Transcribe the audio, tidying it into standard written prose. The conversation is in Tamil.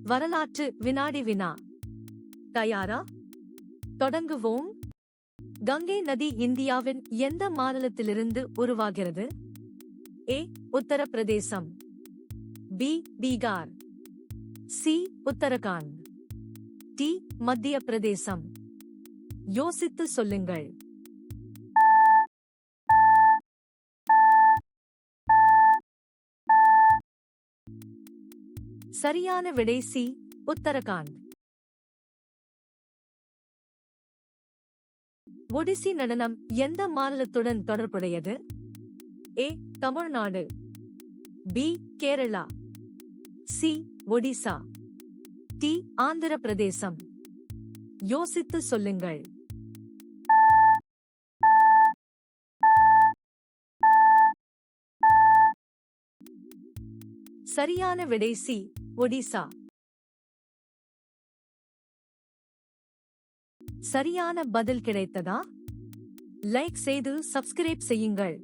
வரலாற்று வினாடி வினா. தயாரா? தொடங்குவோம். கங்கை நதி இந்தியாவின் எந்த மாநிலத்திலிருந்து உருவாகிறது? A. Uttar Pradesh. B. Bihar. C. Uttarakhand. D. Madhya Pradesh. யோசித்து சொல்லுங்கள். சரியான விடை சி. உத்தரகாண்ட். ஒடிசி நடனம் எந்த மாநிலத்துடன் தொடர்புடையது? A. Tamil Nadu. B. Kerala. C. Odisha. D. Andhra Pradesh. யோசித்து சொல்லுங்கள். சரியான விடை சி. ஒடிசா. சரியான பதில் கிடைத்ததா? லைக் செய்து சப்ஸ்கிரைப் செய்யுங்கள்.